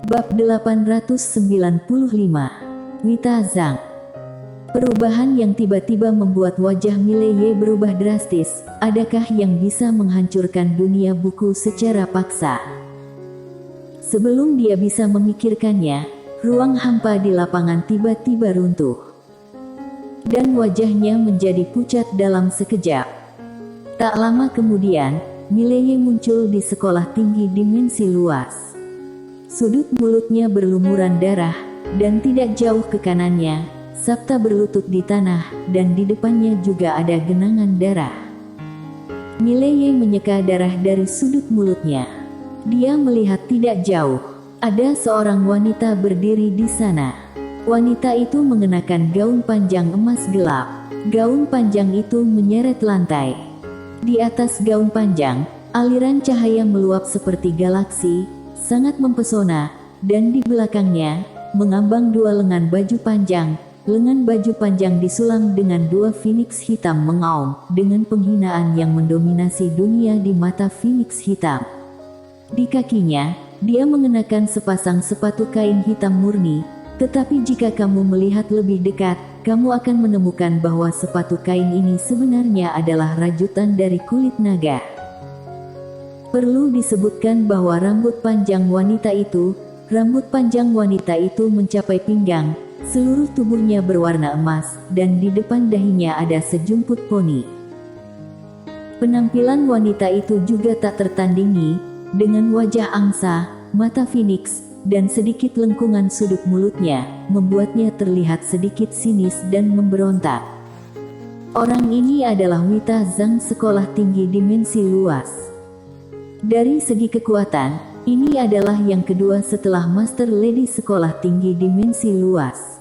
Bab 895. Wita Zhang. Perubahan yang tiba-tiba membuat wajah Mileye berubah drastis. Adakah yang bisa menghancurkan dunia buku secara paksa? Sebelum dia bisa memikirkannya, ruang hampa di lapangan tiba-tiba runtuh. Dan wajahnya menjadi pucat dalam sekejap. Tak lama kemudian, Mileye muncul di sekolah tinggi dimensi luas. Sudut mulutnya berlumuran darah, dan tidak jauh ke kanannya, Sabta berlutut di tanah, dan di depannya juga ada genangan darah. Mileye menyeka darah dari sudut mulutnya. Dia melihat tidak jauh. Ada seorang wanita berdiri di sana. Wanita itu mengenakan gaun panjang emas gelap. Gaun panjang itu menyeret lantai. Di atas gaun panjang, aliran cahaya meluap seperti galaksi, sangat mempesona, dan di belakangnya, mengambang dua lengan baju panjang. Lengan baju panjang disulam dengan dua phoenix hitam mengaum, dengan penghinaan yang mendominasi dunia di mata phoenix hitam. Di kakinya, dia mengenakan sepasang sepatu kain hitam murni, tetapi jika kamu melihat lebih dekat, kamu akan menemukan bahwa sepatu kain ini sebenarnya adalah rajutan dari kulit naga. Perlu disebutkan bahwa rambut panjang wanita itu mencapai pinggang, seluruh tubuhnya berwarna emas, dan di depan dahinya ada sejumput poni. Penampilan wanita itu juga tak tertandingi, dengan wajah angsa, mata phoenix, dan sedikit lengkungan sudut mulutnya, membuatnya terlihat sedikit sinis dan memberontak. Orang ini adalah Wita Zhang sekolah tinggi dimensi luas. Dari segi kekuatan, ini adalah yang kedua setelah Master Lady sekolah tinggi dimensi luas.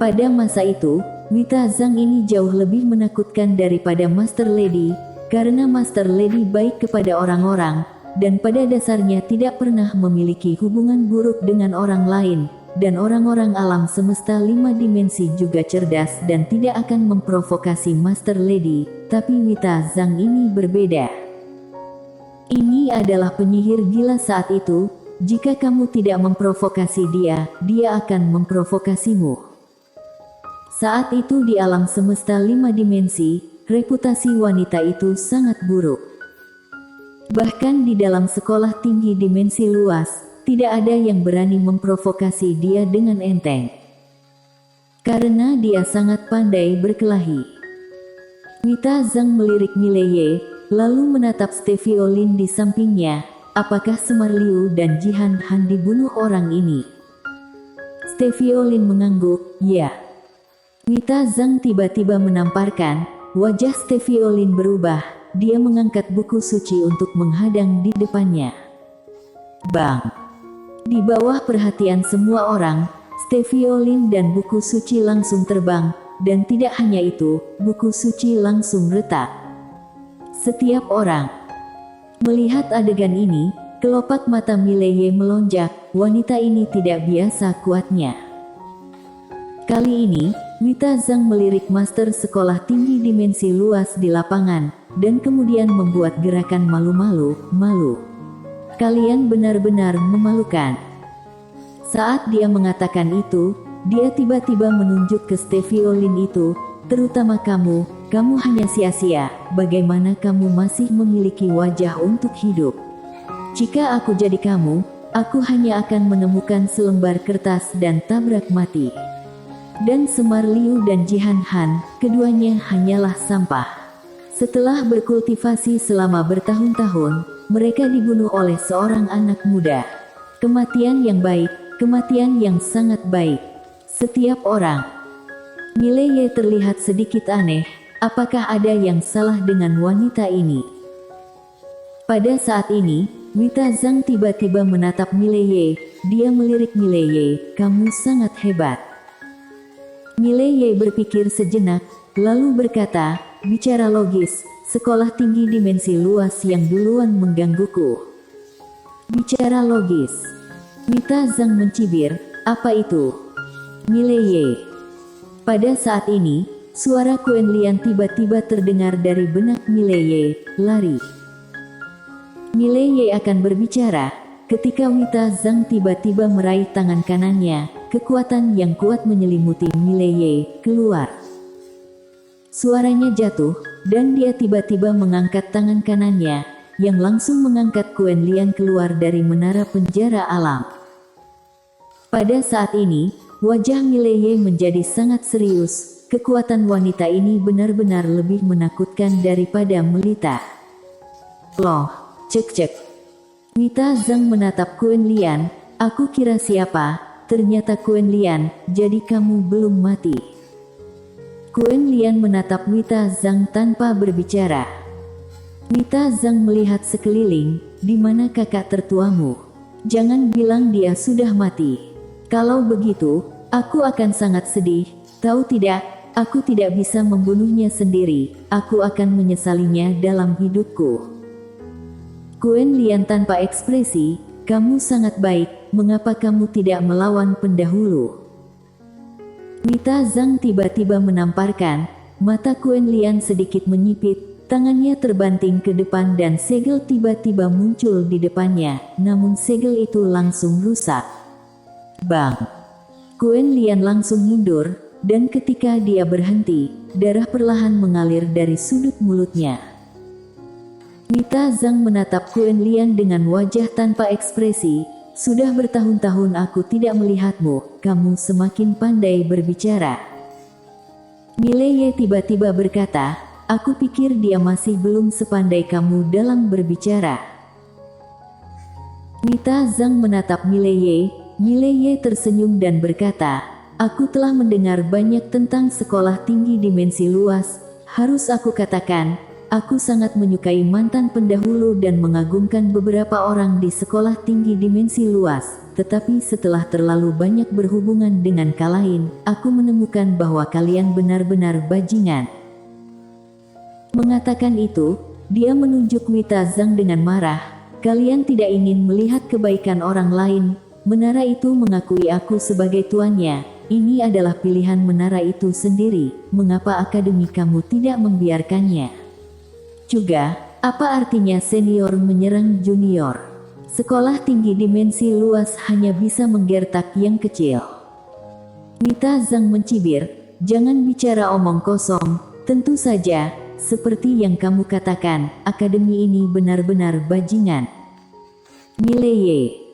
Pada masa itu, Wita Zhang ini jauh lebih menakutkan daripada Master Lady, karena Master Lady baik kepada orang-orang, dan pada dasarnya tidak pernah memiliki hubungan buruk dengan orang lain, dan orang-orang alam semesta 5 dimensi juga cerdas dan tidak akan memprovokasi Master Lady, tapi Wita Zhang ini berbeda. Ini adalah penyihir gila saat itu, jika kamu tidak memprovokasi dia, dia akan memprovokasimu. Saat itu di alam semesta 5 dimensi, reputasi wanita itu sangat buruk. Bahkan di dalam sekolah tinggi dimensi luas, tidak ada yang berani memprovokasi dia dengan enteng. Karena dia sangat pandai berkelahi. Wita Zhang melirik Mileye, lalu menatap Steviolin di sampingnya. Apakah Semar Liu dan Jihan Han dibunuh orang ini? Steviolin mengangguk, ya. Wita Zhang tiba-tiba menamparkan, wajah Steviolin berubah. Dia mengangkat buku suci untuk menghadang di depannya. Bang! Di bawah perhatian semua orang, Steviolin dan buku suci langsung terbang, dan tidak hanya itu, buku suci langsung retak. Setiap orang melihat adegan ini, kelopak mata Mileye melonjak, wanita ini tidak biasa kuatnya. Kali ini, Wita Zhang melirik master sekolah tinggi dimensi luas di lapangan, dan kemudian membuat gerakan malu. Kalian benar-benar memalukan. Saat dia mengatakan itu, dia tiba-tiba menunjuk ke Steviolin itu, terutama kamu hanya sia-sia, bagaimana kamu masih memiliki wajah untuk hidup. Jika aku jadi kamu, aku hanya akan menemukan selembar kertas dan tabrak mati. Dan Semar Liu dan Jihan Han, keduanya hanyalah sampah. Setelah berkultivasi selama bertahun-tahun, mereka dibunuh oleh seorang anak muda. Kematian yang baik, kematian yang sangat baik. Setiap orang. Mileye terlihat sedikit aneh, apakah ada yang salah dengan wanita ini? Pada saat ini, Wita Zhang tiba-tiba menatap Mileye, dia melirik Mileye, kamu sangat hebat. Mileye berpikir sejenak, lalu berkata, bicara logis, sekolah tinggi dimensi luas yang duluan menggangguku. Bicara logis. Wita Zhang mencibir, apa itu? Mileye. Pada saat ini, suara Quenlian tiba-tiba terdengar dari benak Mileye, lari. Mileye akan berbicara, ketika Wita Zhang tiba-tiba meraih tangan kanannya, kekuatan yang kuat menyelimuti Mileye keluar. Suaranya jatuh, dan dia tiba-tiba mengangkat tangan kanannya, yang langsung mengangkat Quen Lian keluar dari menara penjara alam. Pada saat ini, wajah Mileye menjadi sangat serius. Kekuatan wanita ini benar-benar lebih menakutkan daripada Melita. Loh, cek. Wita Zhang menatap Quen Lian. Aku kira siapa, ternyata Quen Lian, jadi kamu belum mati. Quen Lian menatap Wita Zhang tanpa berbicara. Wita Zhang melihat sekeliling, di mana kakak tertuamu? Jangan bilang dia sudah mati. Kalau begitu, aku akan sangat sedih. Tahu tidak, aku tidak bisa membunuhnya sendiri. Aku akan menyesalinya dalam hidupku. Quen Lian tanpa ekspresi, kamu sangat baik, mengapa kamu tidak melawan pendahulu? Wita Zhang tiba-tiba menamparkan, mata Quen Lian sedikit menyipit, tangannya terbanting ke depan dan segel tiba-tiba muncul di depannya, namun segel itu langsung rusak. Bang! Quen Lian langsung mundur, dan ketika dia berhenti, darah perlahan mengalir dari sudut mulutnya. Wita Zhang menatap Quen Lian dengan wajah tanpa ekspresi. Sudah bertahun-tahun aku tidak melihatmu, kamu semakin pandai berbicara. Mileye tiba-tiba berkata, aku pikir dia masih belum sepandai kamu dalam berbicara. Wita Zhang menatap Mileye. Mileye tersenyum dan berkata, aku telah mendengar banyak tentang sekolah tinggi dimensi luas. Harus aku katakan, aku sangat menyukai mantan pendahulu dan mengagumkan beberapa orang di sekolah tinggi dimensi luas, tetapi setelah terlalu banyak berhubungan dengan kalian, aku menemukan bahwa kalian benar-benar bajingan. Mengatakan itu, dia menunjuk Wita Zhang dengan marah, kalian tidak ingin melihat kebaikan orang lain, menara itu mengakui aku sebagai tuannya, ini adalah pilihan menara itu sendiri, mengapa akademi kamu tidak membiarkannya? Juga, apa artinya senior menyerang junior? Sekolah tinggi dimensi luas hanya bisa menggertak yang kecil. Wita Zhang mencibir, jangan bicara omong kosong, tentu saja, seperti yang kamu katakan, akademi ini benar-benar bajingan. Mileye.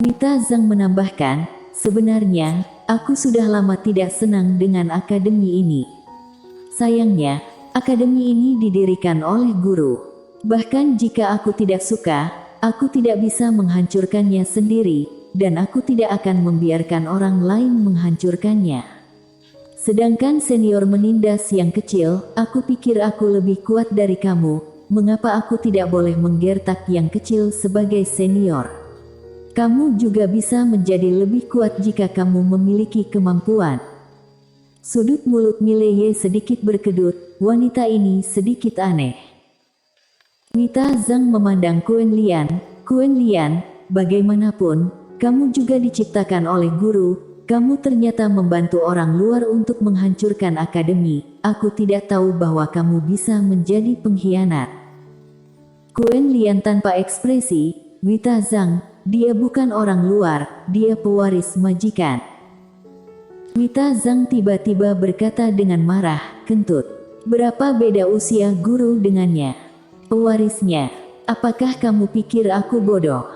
Wita Zhang menambahkan, sebenarnya, aku sudah lama tidak senang dengan akademi ini. Sayangnya, akademi ini didirikan oleh guru. Bahkan jika aku tidak suka, aku tidak bisa menghancurkannya sendiri, dan aku tidak akan membiarkan orang lain menghancurkannya. Sedangkan senior menindas yang kecil, aku pikir aku lebih kuat dari kamu, mengapa aku tidak boleh menggertak yang kecil sebagai senior? Kamu juga bisa menjadi lebih kuat jika kamu memiliki kemampuan. Sudut mulut Mileye sedikit berkedut, wanita ini sedikit aneh. Wita Zhang memandang Quen Lian, bagaimanapun, kamu juga diciptakan oleh guru, kamu ternyata membantu orang luar untuk menghancurkan akademi, aku tidak tahu bahwa kamu bisa menjadi pengkhianat. Quen Lian tanpa ekspresi, Wita Zhang, dia bukan orang luar, dia pewaris majikan. Wita Zhang tiba-tiba berkata dengan marah, kentut. Berapa beda usia guru dengannya? Pewarisnya. Apakah kamu pikir aku bodoh?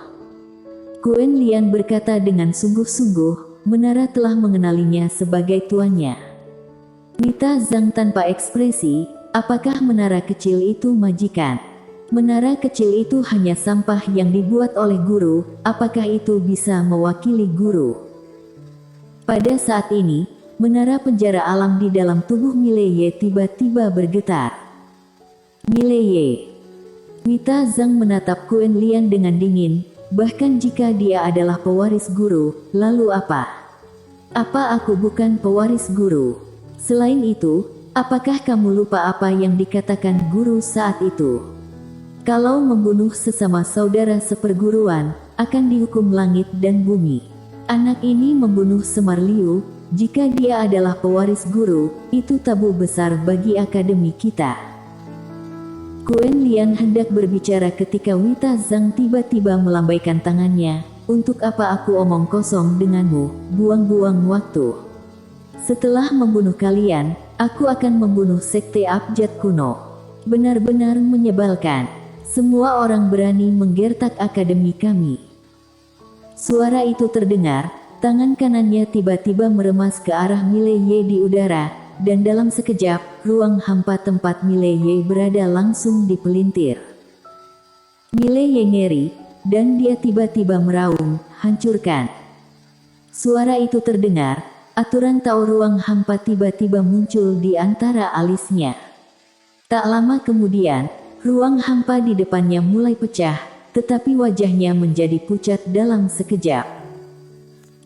Quen Lian berkata dengan sungguh-sungguh, menara telah mengenalinya sebagai tuannya. Wita Zhang tanpa ekspresi, apakah menara kecil itu majikan? Menara kecil itu hanya sampah yang dibuat oleh guru, apakah itu bisa mewakili guru? Pada saat ini, menara penjara alam di dalam tubuh Mileye tiba-tiba bergetar. Mileye. Wita Zhang menatap Quen Lian dengan dingin, bahkan jika dia adalah pewaris guru, lalu apa? Apa aku bukan pewaris guru? Selain itu, apakah kamu lupa apa yang dikatakan guru saat itu? Kalau membunuh sesama saudara seperguruan, akan dihukum langit dan bumi. Anak ini membunuh Semar Liu, jika dia adalah pewaris guru, itu tabu besar bagi akademi kita. Quen Lian hendak berbicara ketika Wita Zhang tiba-tiba melambaikan tangannya. Untuk apa aku omong kosong denganmu, buang-buang waktu. Setelah membunuh kalian, aku akan membunuh sekte abjad kuno. Benar-benar menyebalkan. Semua orang berani menggertak akademi kami. Suara itu terdengar, tangan kanannya tiba-tiba meremas ke arah Mile Ye di udara. Dan dalam sekejap, ruang hampa tempat Mile Ye berada langsung dipelintir. Mile Ye ngeri, dan dia tiba-tiba meraung, hancurkan. Suara itu terdengar, aturan Tao ruang hampa tiba-tiba muncul di antara alisnya. Tak lama kemudian, ruang hampa di depannya mulai pecah, tetapi wajahnya menjadi pucat dalam sekejap.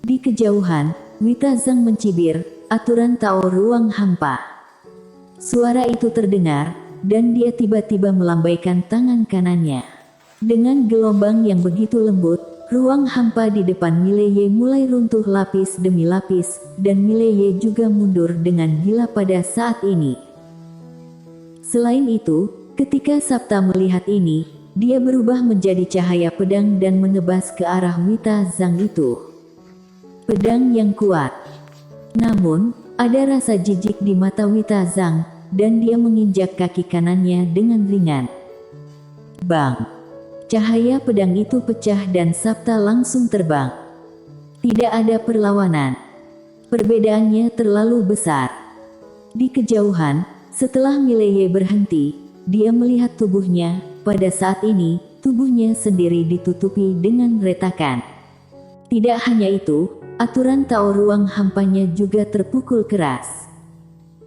Di kejauhan, Wita Zhang mencibir, aturan Tao ruang hampa. Suara itu terdengar, dan dia tiba-tiba melambaikan tangan kanannya. Dengan gelombang yang begitu lembut, ruang hampa di depan Mile Ye mulai runtuh lapis demi lapis, dan Mile Ye juga mundur dengan gila pada saat ini. Selain itu, ketika Sabta melihat ini, dia berubah menjadi cahaya pedang dan menebas ke arah Wita Zhang itu. Pedang yang kuat. Namun, ada rasa jijik di mata Wita Zhang, dan dia menginjak kaki kanannya dengan ringan. Bang! Cahaya pedang itu pecah dan Sabta langsung terbang. Tidak ada perlawanan. Perbedaannya terlalu besar. Di kejauhan, setelah Mile Ye berhenti, dia melihat tubuhnya. Pada saat ini, tubuhnya sendiri ditutupi dengan retakan. Tidak hanya itu, aturan Tao ruang hampanya juga terpukul keras.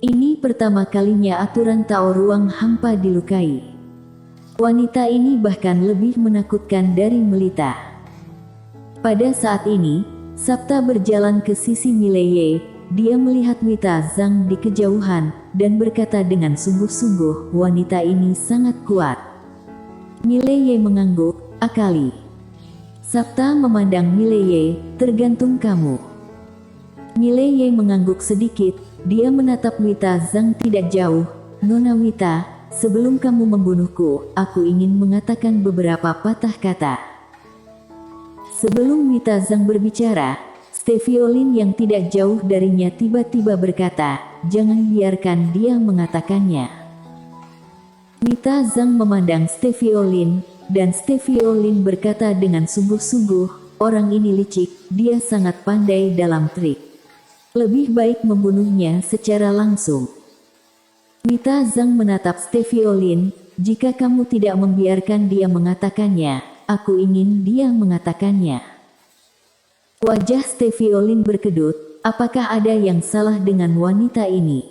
Ini pertama kalinya aturan Tao ruang hampa dilukai. Wanita ini bahkan lebih menakutkan dari Melita. Pada saat ini, Sabta berjalan ke sisi Mile Ye. Dia melihat Wita Zhang di kejauhan, dan berkata dengan sungguh-sungguh, wanita ini sangat kuat. Mile Ye mengangguk, akali. Sabta memandang Mile Ye, tergantung kamu. Mile Ye mengangguk sedikit, dia menatap Wita Zhang tidak jauh. Nona Wita, sebelum kamu membunuhku, aku ingin mengatakan beberapa patah kata. Sebelum Wita Zhang berbicara, Steviolin yang tidak jauh darinya tiba-tiba berkata, jangan biarkan dia mengatakannya. Wita Zhang memandang Steviolin, dan Steviolin berkata dengan sungguh-sungguh, orang ini licik, dia sangat pandai dalam trik. Lebih baik membunuhnya secara langsung. Wita Zhang menatap Steviolin, jika kamu tidak membiarkan dia mengatakannya, aku ingin dia mengatakannya. Wajah Steviolin berkedut, apakah ada yang salah dengan wanita ini?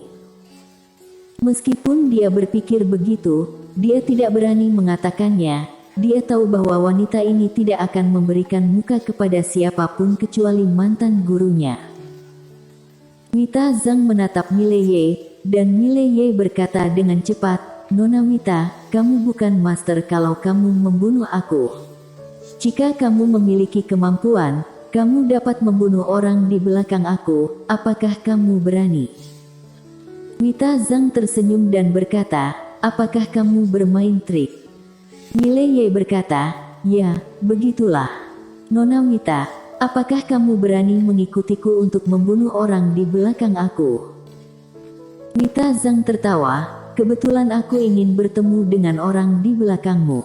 Meskipun dia berpikir begitu, dia tidak berani mengatakannya. Dia tahu bahwa wanita ini tidak akan memberikan muka kepada siapapun kecuali mantan gurunya. Wita Zhang menatap Mile Ye, dan Mile Ye berkata dengan cepat, Nona Wita, kamu bukan master kalau kamu membunuh aku. Jika kamu memiliki kemampuan, kamu dapat membunuh orang di belakang aku, apakah kamu berani? Wita Zhang tersenyum dan berkata, apakah kamu bermain trik? Mile Ye berkata, ya, begitulah. Nona Wita, apakah kamu berani mengikutiku untuk membunuh orang di belakang aku? Wita Zhang tertawa, kebetulan aku ingin bertemu dengan orang di belakangmu.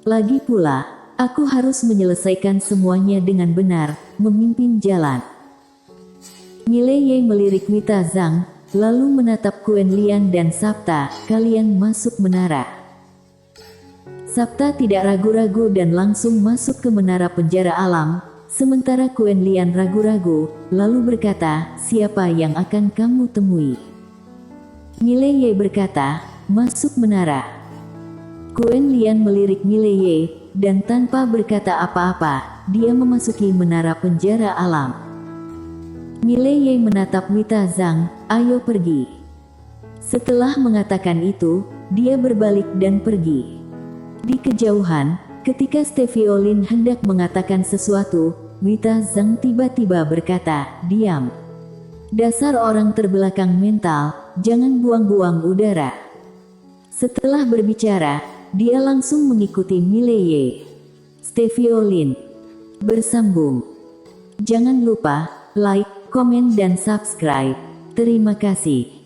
Lagi pula, aku harus menyelesaikan semuanya dengan benar, memimpin jalan. Mile Ye melirik Wita Zhang, lalu menatap Quen Lian dan Sabta, kalian masuk menara. Sabta tidak ragu-ragu dan langsung masuk ke menara penjara alam, sementara Quen Lian ragu-ragu, lalu berkata, siapa yang akan kamu temui? Mile Ye berkata, masuk menara. Quen Lian melirik Mile Ye, dan tanpa berkata apa-apa, dia memasuki menara penjara alam. Mile Ye menatap Wita Zhang, ayo pergi. Setelah mengatakan itu, dia berbalik dan pergi. Di kejauhan, ketika Steviolin hendak mengatakan sesuatu, Wita Zhang tiba-tiba berkata, diam. Dasar orang terbelakang mental, jangan buang-buang udara. Setelah berbicara, dia langsung mengikuti Mileye. Steviolin bersambung. Jangan lupa like, komen dan subscribe. Terima kasih.